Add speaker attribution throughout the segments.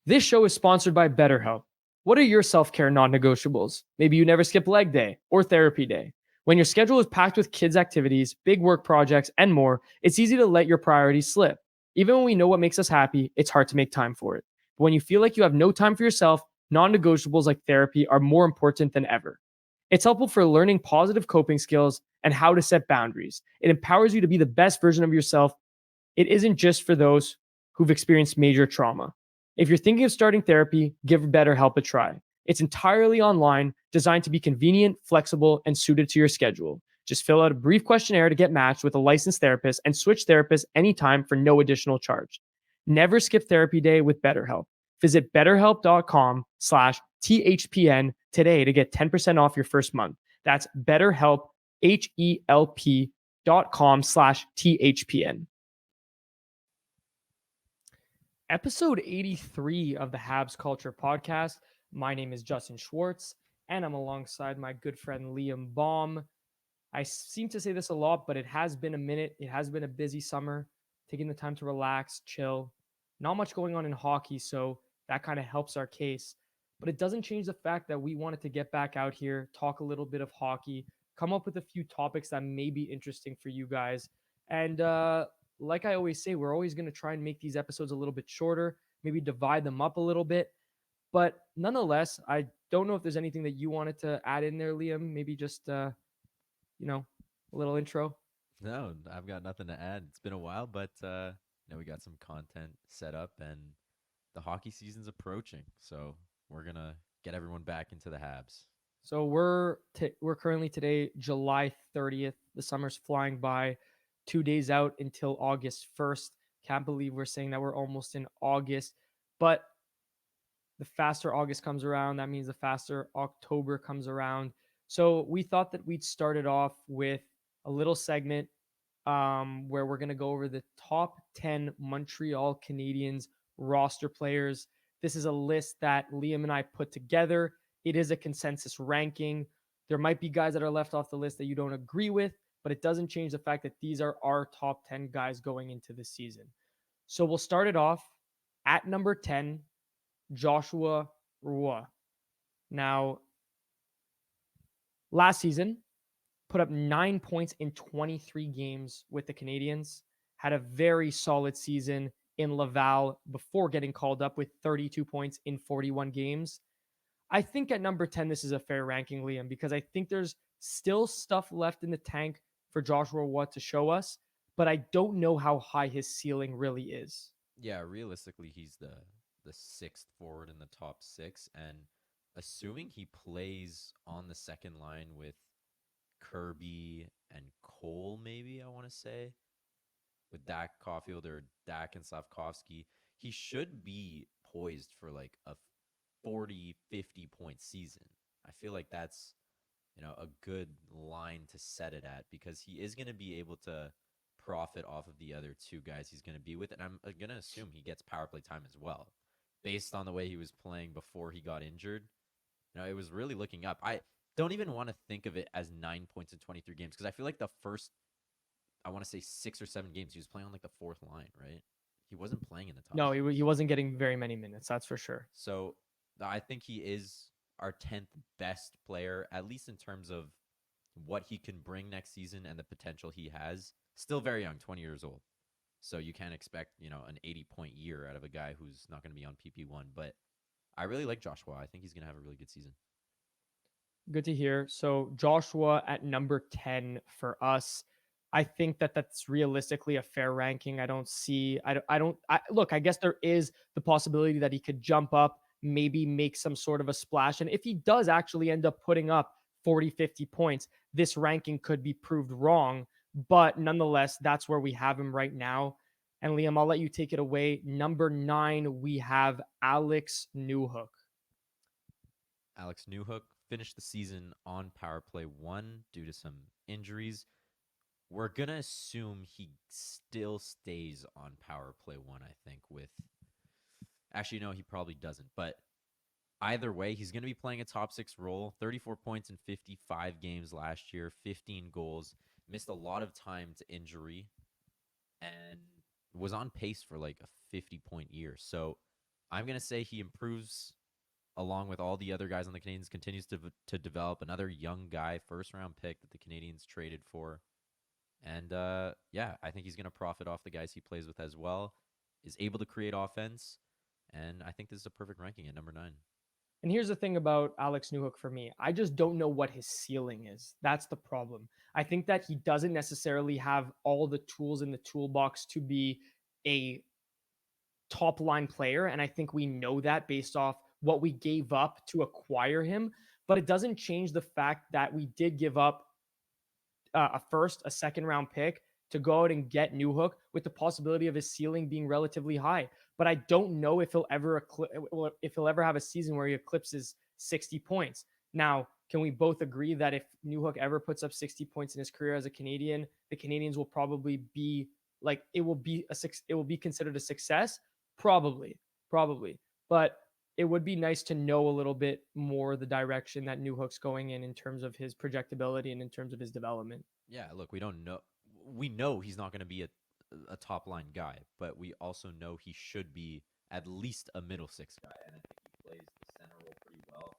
Speaker 1: This show is sponsored by BetterHelp. What are your self care non negotiables? Maybe you never skip leg day or therapy day. When your schedule is packed with kids' activities, big work projects, and more, it's easy to let your priorities slip. Even when we know what makes us happy, it's hard to make time for it. But when you feel like you have no time for yourself, non negotiables like therapy are more important than ever. It's helpful for learning positive coping skills and how to set boundaries. It empowers you to be the best version of yourself. It isn't just for those who've experienced major trauma. If you're thinking of starting therapy, give BetterHelp a try. It's entirely online, designed to be convenient, flexible, and suited to your schedule. Just fill out a brief questionnaire to get matched with a licensed therapist and switch therapists anytime for no additional charge. Never skip therapy day with BetterHelp. Visit betterhelp.com/THPN today to get 10% off your first month. That's BetterHelp, HELP.com/THPN. Episode 83 of the Habs Culture podcast. My name is Justin Schwartz, and I'm alongside my good friend Liam Baum. I seem to say this a lot, but it has been a minute. It has been a busy summer, taking the time to relax, chill. Not much going on in hockey, so that kind of helps our case. But it doesn't change the fact that we wanted to get back out here, talk a little bit of hockey, come up with a few topics that may be interesting for you guys. And like I always say, we're always going to try and make these episodes a little bit shorter, maybe divide them up a little bit. But nonetheless, I don't know if there's anything that you wanted to add in there, Liam. Maybe just you know, a little intro.
Speaker 2: No, I've got nothing to add. It's been a while, but we got some content set up, and the hockey season's approaching, so we're gonna get everyone back into the Habs.
Speaker 1: So we're currently today July 30th. The summer's flying by. 2 days out until August 1st. Can't believe we're saying that we're almost in August, but the faster August comes around, that means the faster October comes around. So we thought that we'd start it off with a little segment where we're going to go over the top 10 Montreal Canadiens roster players. This is a list that Liam and I put together. It is a consensus ranking. There might be guys that are left off the list that you don't agree with, but it doesn't change the fact that these are our top 10 guys going into the season. So we'll start it off at number 10, Joshua Roy. Now, last season, put up 9 points in 23 games with the Canadiens, had a very solid season in Laval before getting called up with 32 points in 41 games. I think at number 10, this is a fair ranking, Liam, because I think there's still stuff left in the tank for Joshua Roy to show us, but I don't know how high his ceiling really is.
Speaker 2: Yeah, realistically, he's the sixth forward in the top six, and assuming he plays on the second line with Kirby and Cole, maybe I want to say with Dak Caulfield or Dak and Slavkovsky, he should be poised for like a 40, 50 point season. I feel like that's, a good line to set it at because he is going to be able to profit off of the other two guys he's going to be with. And I'm going to assume he gets power play time as well based on the way he was playing before he got injured. It was really looking up. I don't even want to think of it as 9 points in 23 games because I feel like the first, I want to say 6 or 7 games, he was playing on like the fourth line, right? He wasn't playing in the top
Speaker 1: No, he
Speaker 2: six.
Speaker 1: wasn't getting very many minutes, that's for sure.
Speaker 2: So I think he is our 10th best player, at least in terms of what he can bring next season and the potential he has. Still very young, 20 years old. So you can't expect, an 80-point year out of a guy who's not going to be on PP1. But I really like Joshua. I think he's going to have a really good season.
Speaker 1: Good to hear. So Joshua at number 10 for us. I think that that's realistically a fair ranking. I don't see, look, I guess there is the possibility that he could jump up, maybe make some sort of a splash. And if he does actually end up putting up 40, 50 points, this ranking could be proved wrong. But nonetheless, that's where we have him right now. And Liam, I'll let you take it away. Number 9, we have Alex Newhook.
Speaker 2: Alex Newhook finished the season on power play one due to some injuries. We're going to assume he still stays on power play one, I think, with. Actually, no, he probably doesn't. But either way, he's going to be playing a top six role. 34 points in 55 games last year, 15 goals. Missed a lot of time to injury and was on pace for like a 50-point year. So I'm going to say he improves along with all the other guys on the Canadiens, continues to develop another young guy, first round pick that the Canadiens traded for. And yeah, I think he's going to profit off the guys he plays with as well, is able to create offense. And I think this is a perfect ranking at number 9.
Speaker 1: And here's the thing about Alex Newhook for me. I just don't know what his ceiling is. That's the problem. I think that he doesn't necessarily have all the tools in the toolbox to be a top line player. And I think we know that based off what we gave up to acquire him. But it doesn't change the fact that we did give up a second round pick to go out and get Newhook with the possibility of his ceiling being relatively high. But I don't know if if he'll ever have a season where he eclipses 60 points. Now, can we both agree that if Newhook ever puts up 60 points in his career as a Canadian, the Canadiens will probably be like it will be considered a success? Probably. But it would be nice to know a little bit more the direction that Newhook's going in terms of his projectability and in terms of his development.
Speaker 2: Yeah, look, we don't know. We know he's not going to be a top line guy, but we also know he should be at least a middle six guy. And I think he plays the center role pretty well.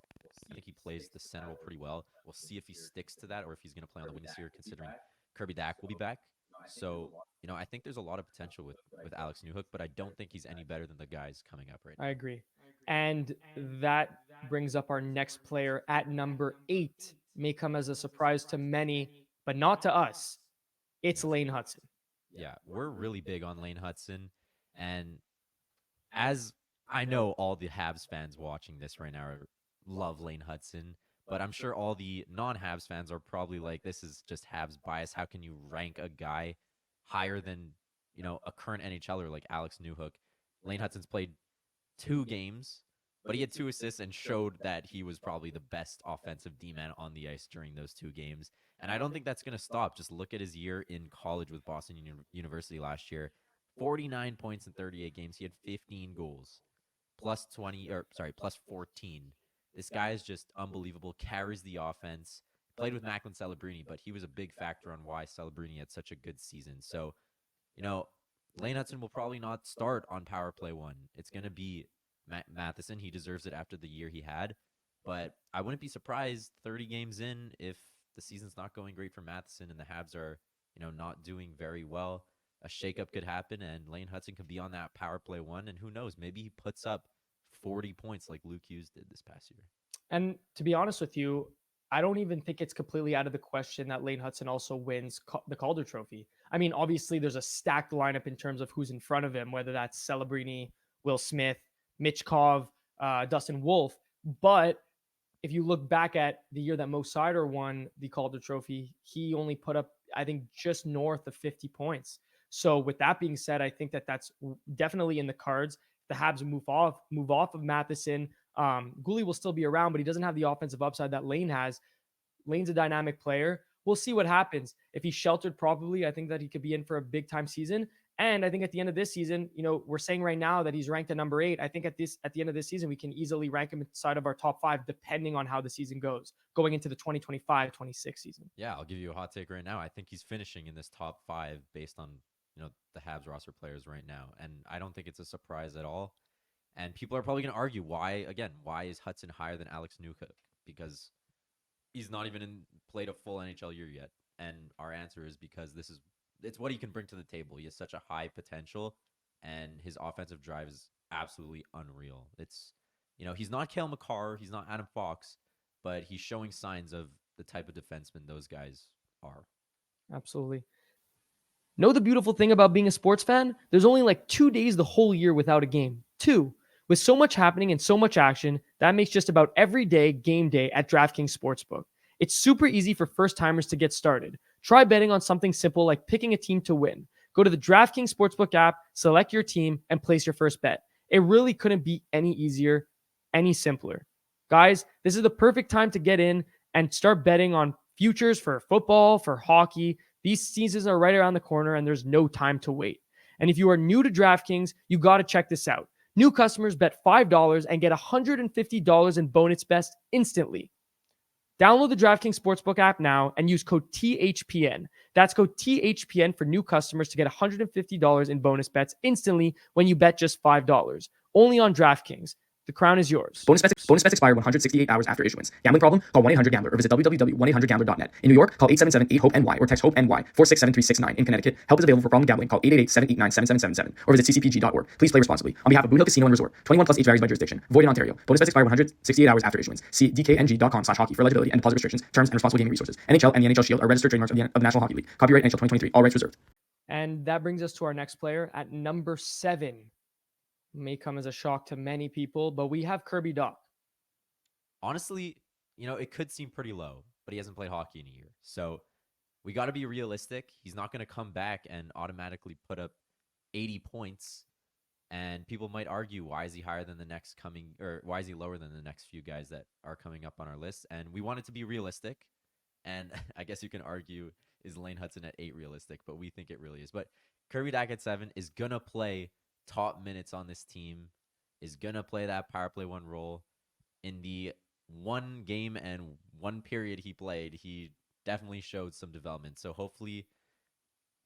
Speaker 2: I think he plays the center role pretty well. We'll see if he sticks to that or if he's going to play on the wing this year, considering Kirby Dack will be back. So, I think there's a lot of potential with Alex Newhook, but I don't think he's any better than the guys coming up right now.
Speaker 1: I agree. And that brings up our next player at number 8. May come as a surprise to many, but not to us. It's Lane Hutson.
Speaker 2: Yeah, we're really big on Lane Hutson. And as I know, all the Habs fans watching this right now love Lane Hutson, but I'm sure all the non-Habs fans are probably like, this is just Habs bias. How can you rank a guy higher than, a current NHLer like Alex Newhook? Lane Hutson's played 2 games, but he had 2 assists and showed that he was probably the best offensive D-man on the ice during those 2 games. And I don't think that's going to stop. Just look at his year in college with Boston University last year. 49 points in 38 games. He had 15 goals, plus 14. This guy is just unbelievable, carries the offense, played with Macklin Celebrini, but he was a big factor on why Celebrini had such a good season. So, Lane Hutson will probably not start on power play 1. It's going to be Matheson. He deserves it after the year he had. But I wouldn't be surprised 30 games in if the season's not going great for Matheson and the Habs are, not doing very well. A shakeup could happen and Lane Hutson could be on that power play 1. And who knows, maybe he puts up 40 points like Luke Hughes did this past year.
Speaker 1: And to be honest with you, I don't even think it's completely out of the question that Lane Hutson also wins the Calder Trophy. I mean, obviously, there's a stacked lineup in terms of who's in front of him, whether that's Celebrini, Will Smith, Michkov, Dustin Wolf. But if you look back at the year that Mo Seider won the Calder Trophy, he only put up, I think, just north of 50 points. So with that being said, I think that that's definitely in the cards. The Habs move off of Matheson. Gooley will still be around, but he doesn't have the offensive upside that Lane has. Lane's a dynamic player. We'll see what happens. If he's sheltered properly, I think that he could be in for a big time season. And I think at the end of this season, we're saying right now that he's ranked at number 8. I think at the end of this season, we can easily rank him inside of our top 5, depending on how the season goes, going into the 2025-26 season.
Speaker 2: Yeah, I'll give you a hot take right now. I think he's finishing in this top 5 based on, the Habs roster players right now. And I don't think it's a surprise at all. And people are probably going to argue why is Hutson higher than Alex Newhook? Because he's not even played a full NHL year yet. And our answer is because it's what he can bring to the table. He has such a high potential, and his offensive drive is absolutely unreal. It's, he's not Cale Makar, he's not Adam Fox, but he's showing signs of the type of defenseman those guys are.
Speaker 1: Absolutely. Know the beautiful thing about being a sports fan? There's only like 2 days the whole year without a game. 2. With so much happening and so much action, that makes just about every day game day at DraftKings Sportsbook. It's super easy for first-timers to get started. Try betting on something simple like picking a team to win. Go to the DraftKings Sportsbook app, select your team, and place your first bet. It really couldn't be any easier, any simpler. Guys, this is the perfect time to get in and start betting on futures for football, for hockey. These seasons are right around the corner, and there's no time to wait. And if you are new to DraftKings, you got to check this out. New customers bet $5 and get $150 in bonus bets instantly. Download the DraftKings Sportsbook app now and use code THPN. That's code THPN for new customers to get $150 in bonus bets instantly when you bet just $5. only on DraftKings. The crown is yours.
Speaker 3: Bonus bets expire 168 hours after issuance. Gambling problem? Call 1-800-GAMBLER or visit www.1800gambler.net. In New York, call 877-8-HOPE-NY or text HOPE-NY 467-369. In Connecticut, help is available for problem gambling. Call 888-789-7777 or visit ccpg.org. Please play responsibly. On behalf of Boot Hill Casino and Resort, 21 plus age varies by jurisdiction. Void in Ontario. Bonus bets expire 168 hours after issuance. See dkng.com/hockey for eligibility and deposit restrictions, terms, and responsible gaming resources. NHL and the NHL Shield are registered trademarks of the National Hockey League. Copyright NHL 2023. All rights reserved.
Speaker 1: And that brings us to our next player at number 7. May come as a shock to many people, but we have Kirby Dach.
Speaker 2: Honestly, it could seem pretty low, but he hasn't played hockey in a year. So we got to be realistic. He's not going to come back and automatically put up 80 points. And people might argue, why is he higher than the next coming, or why is he lower than the next few guys that are coming up on our list? And we want it to be realistic. And I guess you can argue, is Lane Hudson at 8 realistic? But we think it really is. But Kirby Dach at 7 is going to play top minutes on this team, is going to play that power play 1 role. In the 1 game and 1 period he played, he definitely showed some development. So hopefully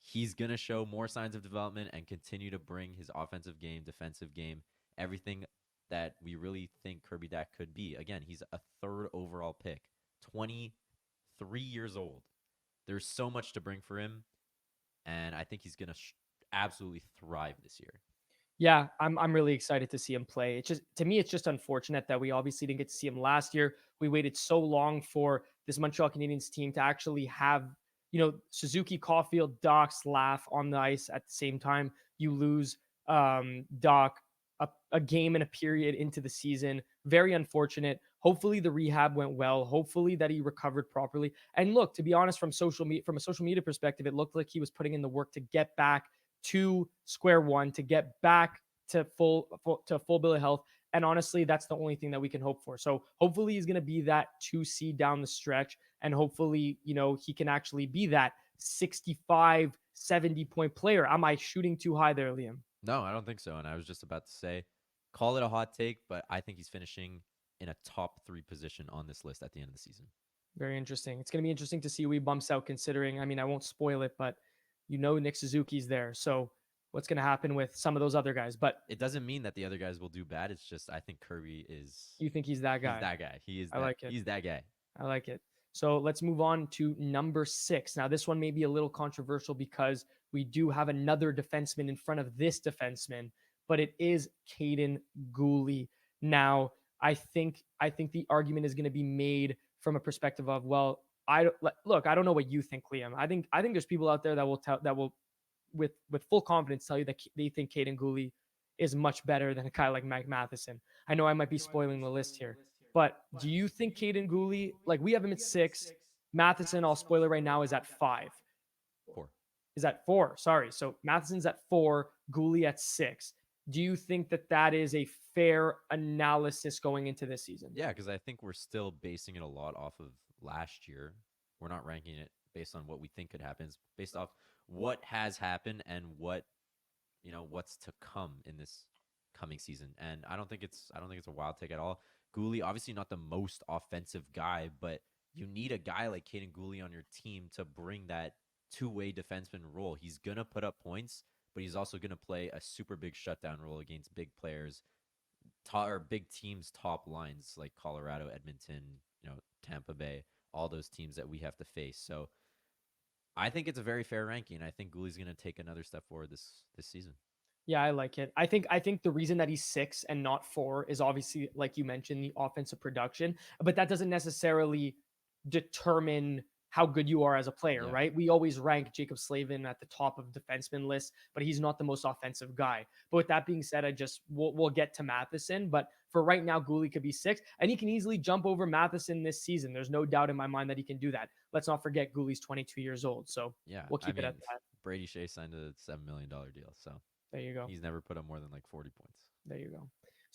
Speaker 2: he's going to show more signs of development and continue to bring his offensive game, defensive game, everything that we really think Kirby Dach could be. Again, he's a 3rd overall pick, 23 years old. There's so much to bring for him, and I think he's going to absolutely thrive this year.
Speaker 1: Yeah, I'm really excited to see him play. It's just, to me, it's just unfortunate that we obviously didn't get to see him last year. We waited so long for this Montreal Canadiens team to actually have, Suzuki, Caulfield, Dach, Laugh on the ice at the same time. You lose Dach a game and a period into the season. Very unfortunate. Hopefully the rehab went well. Hopefully that he recovered properly. And look, to be honest, from a social media perspective, it looked like he was putting in the work to get back to square one, to get back to full bill of health. And honestly, that's the only thing that we can hope for. So hopefully he's going to be that 2C down the stretch. And hopefully, he can actually be that 65, 70 point player. Am I shooting too high there, Liam?
Speaker 2: No, I don't think so. And I was just about to say, call it a hot take, but I think he's finishing in a top 3 position on this list at the end of the season.
Speaker 1: Very interesting. It's going to be interesting to see who he bumps out, considering, I won't spoil it, but Nick Suzuki's there. So what's going to happen with some of those other guys? But
Speaker 2: it doesn't mean that the other guys will do bad. It's just, I think Kirby is.
Speaker 1: You think he's that guy?
Speaker 2: He's that guy. He is.
Speaker 1: I like it.
Speaker 2: He's that guy.
Speaker 1: I like it. So let's move on to number 6. Now, this one may be a little controversial because we do have another defenseman in front of this defenseman, but it is Kaiden Guhle. Now, I think the argument is going to be made from a perspective of, well, I don't know what you think, Liam. I think there's people out there that will with full confidence tell you that they think Kaiden Guhle is much better than a guy like Mike Matheson. I know I might be spoiling the list here, but do you think Kaiden Guhle, like, we have him at 6, Matheson, I'll spoil it right now, is at 5.
Speaker 2: 4.
Speaker 1: Is at 4. Sorry. So Matheson's at 4, Guhle at 6. Do you think that is a fair analysis going into this season?
Speaker 2: Yeah, because I think we're still basing it a lot off of last year. We're not ranking it based on what we think could happen. It's based off what has happened and what's to come in this coming season. And I don't think it's a wild take at all. Guhle, obviously not the most offensive guy, but you need a guy like Kaiden Guhle on your team to bring that 2-way defenseman role. He's gonna put up points, but he's also going to play a super big shutdown role against big players, or big teams' top lines like Colorado, Edmonton, Tampa Bay, all those teams that we have to face. So I think it's a very fair ranking. I think Guhle's going to take another step forward this season.
Speaker 1: Yeah, I like it. I think the reason that he's 6 and not 4 is obviously, like you mentioned, the offensive production, but that doesn't necessarily determine how good you are as a player, right? We always rank Jacob Slavin at the top of defenseman lists, but he's not the most offensive guy. But with that being said, we'll get to Matheson, but for right now, Guhle could be 6, and he can easily jump over Matheson this season. There's no doubt in my mind that he can do that. Let's not forget Guhle's 22 years old, so we'll keep it at that.
Speaker 2: Brady Shea signed a $7 million deal, so
Speaker 1: there you go.
Speaker 2: He's never put up more than like 40 points.
Speaker 1: There you go.